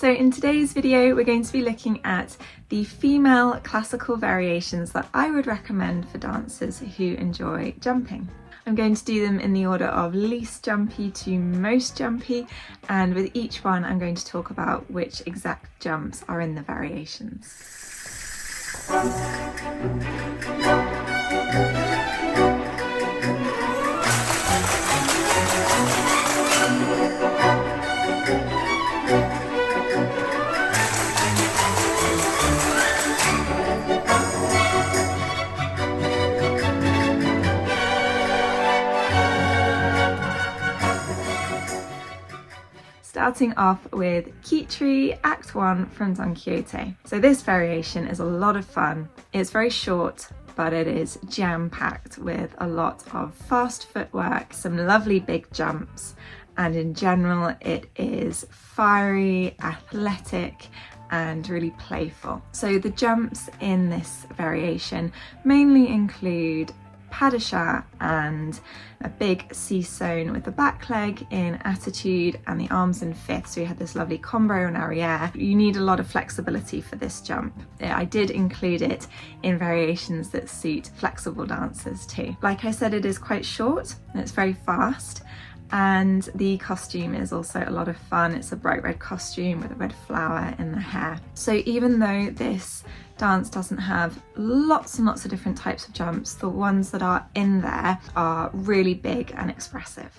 So in today's video we're going to be looking at the female classical variations that I would recommend for dancers who enjoy jumping. I'm going to do them in the order of least jumpy to most jumpy, and with each one I'm going to talk about which exact jumps are in the variations. Starting off with Kitri Act 1 from Don Quixote. So this variation is a lot of fun. It's very short, but it is jam-packed with a lot of fast footwork, some lovely big jumps, and in general it is fiery, athletic, and really playful. So the jumps in this variation mainly include pas de chat and a big C-sewn with the back leg in attitude and the arms in fifth, so you had this lovely combo and arriere. You need a lot of flexibility for this jump. I did include it in variations that suit flexible dancers too. Like I said, it is quite short and it's very fast, and the costume is also a lot of fun. It's a bright red costume with a red flower in the hair. So even though this dance doesn't have lots and lots of different types of jumps, the ones that are in there are really big and expressive.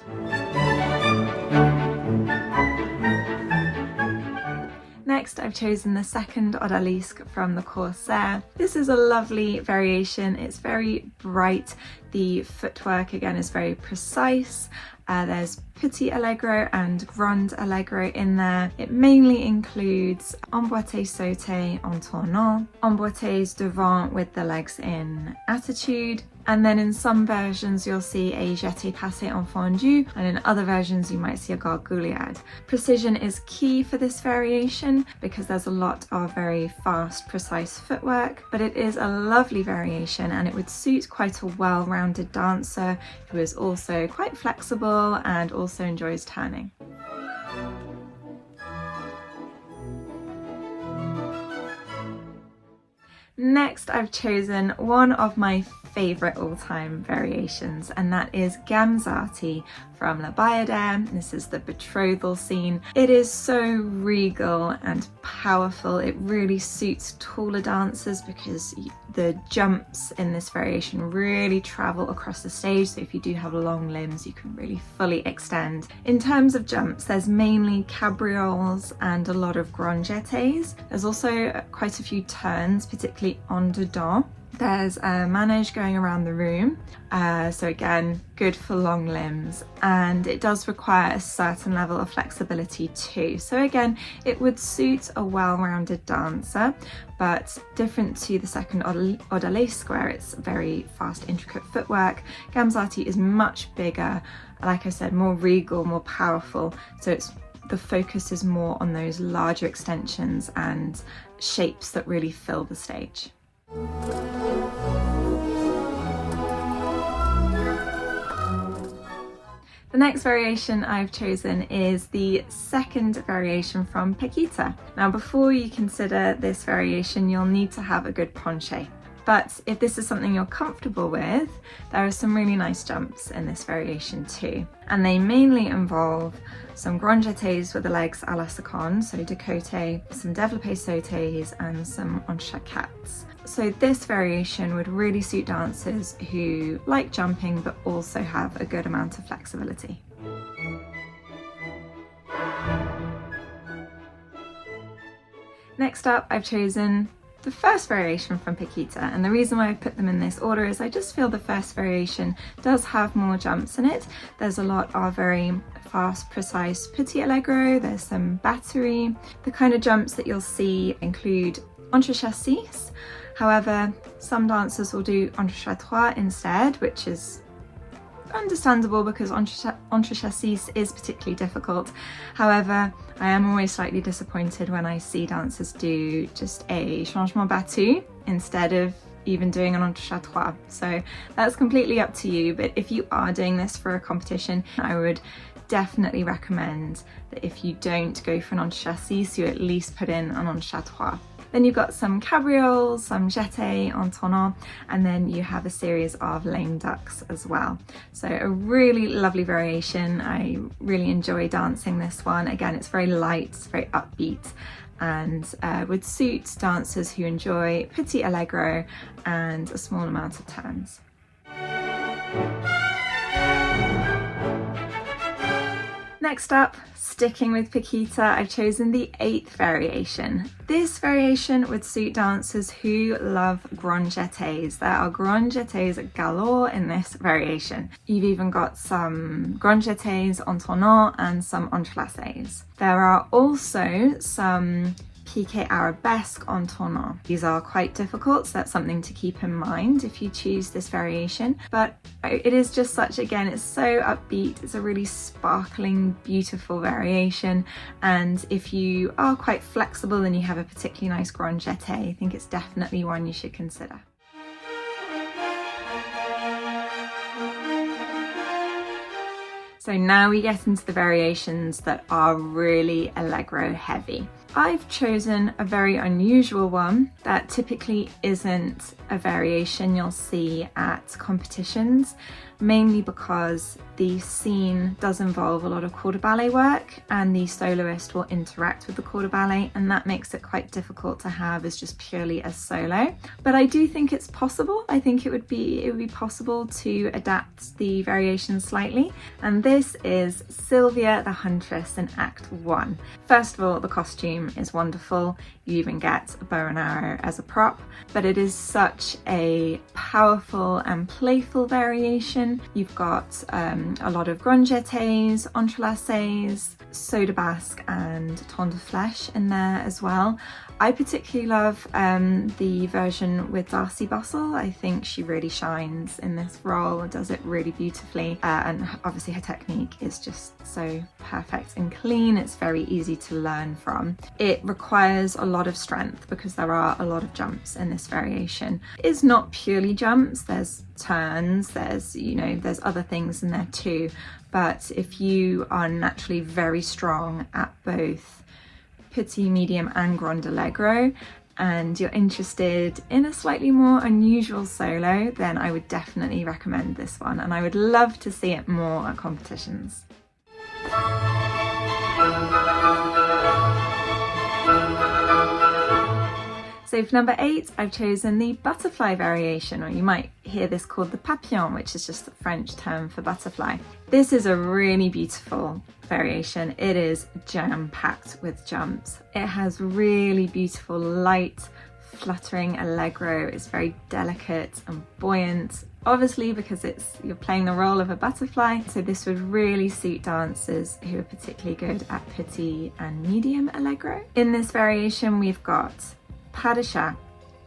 Next, I've chosen the second Odalisque from the Corsair. This is a lovely variation. It's very bright. The footwork again is very precise. There's petit allegro and grand allegro in there. It mainly includes emboîté sauté en tournant, emboîtés devant with the legs in attitude, and then in some versions you'll see a jeté passé en fondu, and in other versions you might see a gargouillade. Precision is key for this variation because there's a lot of very fast, precise footwork, but it is a lovely variation and it would suit quite a well-rounded dancer who is also quite flexible and also enjoys turning. Next, I've chosen one of my favourite all-time variations, and that is Gamzatti from La Bayadère. This is the betrothal scene. It is so regal and powerful. It really suits taller dancers because the jumps in this variation really travel across the stage, so if you do have long limbs you can really fully extend. In terms of jumps, there's mainly cabrioles and a lot of grand jetés. There's also quite a few turns, particularly en dedans. There's a manège going around the room, so again, good for long limbs, and it does require a certain level of flexibility too. So again, it would suit a well-rounded dancer, but different to the second Odalisque where it's very fast, intricate footwork. Gamzatti is much bigger, like I said, more regal, more powerful, so the focus is more on those larger extensions and shapes that really fill the stage. The next variation I've chosen is the second variation from Paquita. Now, before you consider this variation, you'll need to have a good penché. But if this is something you're comfortable with, there are some really nice jumps in this variation too. And they mainly involve some grand jetés with the legs à la seconde, so de côté, some développé sautés, and some entrecôtes. So this variation would really suit dancers who like jumping but also have a good amount of flexibility. Next up, I've chosen the first variation from Paquita, and the reason why I put them in this order is I just feel the first variation does have more jumps in it. There's a lot of very fast, precise petit allegro, there's some batterie. The kind of jumps that you'll see include entrecôtes. However, some dancers will do entrecôte instead, which is understandable because entrecôtes is particularly difficult. However, I am always slightly disappointed when I see dancers do just a changement battu instead of even doing an entrecôte. So that's completely up to you, but if you are doing this for a competition, I would definitely recommend that if you don't go for an entrechat, you at least put in an entrechat. Then you've got some cabrioles, some jeté entonant, and then you have a series of lame ducks as well. So a really lovely variation. I really enjoy dancing this one. Again, it's very light, it's very upbeat, and would suit dancers who enjoy petit allegro and a small amount of turns. Next up, sticking with Paquita, I've chosen the 8th variation. This variation would suit dancers who love grand jetés. There are grand jetés galore in this variation. You've even got some grand jetés entonant and some entrelacés. There are also some piqué arabesque entonant. These are quite difficult, so that's something to keep in mind if you choose this variation, but it is just such, again, it's so upbeat, it's a really sparkling, beautiful variation, and if you are quite flexible and you have a particularly nice grand jeté, I think it's definitely one you should consider. So now we get into the variations that are really allegro heavy. I've chosen a very unusual one that typically isn't a variation you'll see at competitions, mainly because the scene does involve a lot of corps de ballet work and the soloist will interact with the corps de ballet, and that makes it quite difficult to have as just purely a solo. But I do think it's possible. I think it would be possible to adapt the variation slightly, and this is Sylvia the Huntress in Act 1. First of all, the costume is wonderful. You even get a bow and arrow as a prop, but it is such a powerful and playful variation. You've got a lot of grand jetés, entrelacés, saut de basque and temps de flèche in there as well. I particularly love the version with Darcy Bustle. I think she really shines in this role, does it really beautifully, and obviously her technique is just so perfect and clean. It's very easy to learn from. It requires a lot of strength because there are a lot of jumps in this variation. It's not purely jumps, there's turns, there's other things in there too, but if you are naturally very strong at both petit, medium and grand allegro, and you're interested in a slightly more unusual solo, then I would definitely recommend this one, and I would love to see it more at competitions. So for number 8, I've chosen the butterfly variation, or you might hear this called the papillon, which is just the French term for butterfly. This is a really beautiful variation. It is jam-packed with jumps. It has really beautiful, light, fluttering allegro. It's very delicate and buoyant, obviously because you're playing the role of a butterfly. So this would really suit dancers who are particularly good at petit and medium allegro. In this variation, we've got pas de chat,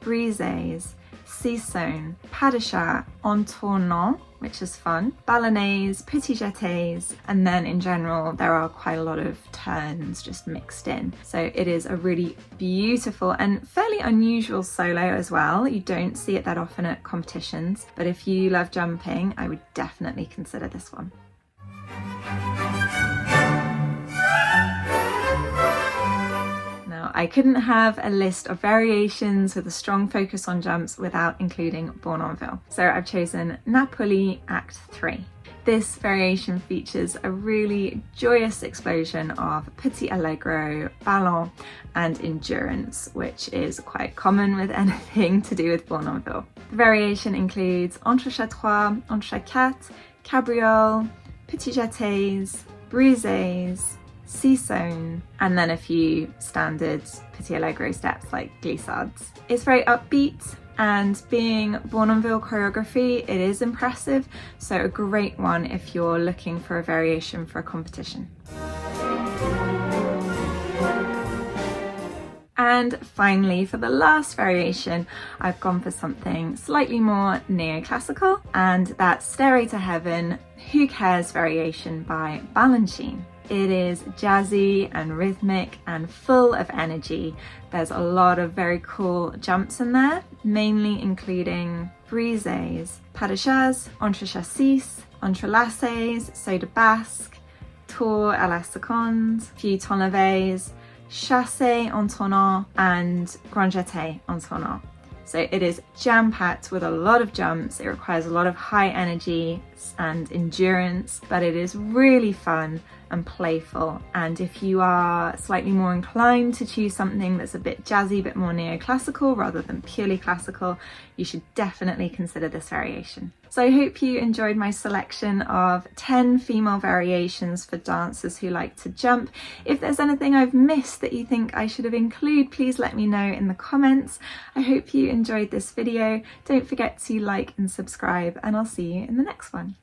brises, six-saut, pas de chat, entournant, which is fun, ballonnets, petit jetés, and then in general there are quite a lot of turns just mixed in. So it is a really beautiful and fairly unusual solo as well. You don't see it that often at competitions, but if you love jumping, I would definitely consider this one. I couldn't have a list of variations with a strong focus on jumps without including Bournonville. So I've chosen Napoli Act 3. This variation features a really joyous explosion of petit allegro, ballon and endurance, which is quite common with anything to do with Bournonville. The variation includes entrechat 3, entrechat 4, cabriole, petit jetés, brises, six-saut, and then a few standard petit allegro steps like glissades. It's very upbeat, and being Bournonville choreography, it is impressive, so a great one if you're looking for a variation for a competition. And finally, for the last variation, I've gone for something slightly more neoclassical, and that's Stairway to Heaven, Who Cares variation by Balanchine. It is jazzy and rhythmic and full of energy. There's a lot of very cool jumps in there, mainly including brises, pas de chat, entrechat 6, entrelacés, saut de basque, tour à la seconde, few temps levés, chassé en tournant, and grand jeté en tournant. So it is jam-packed with a lot of jumps. It requires a lot of high energy and endurance, but it is really fun and playful. And if you are slightly more inclined to choose something that's a bit jazzy, a bit more neoclassical rather than purely classical, you should definitely consider this variation. So I hope you enjoyed my selection of 10 female variations for dancers who like to jump. If there's anything I've missed that you think I should have included, please let me know in the comments. I hope you enjoyed this video. Don't forget to like and subscribe, and I'll see you in the next one.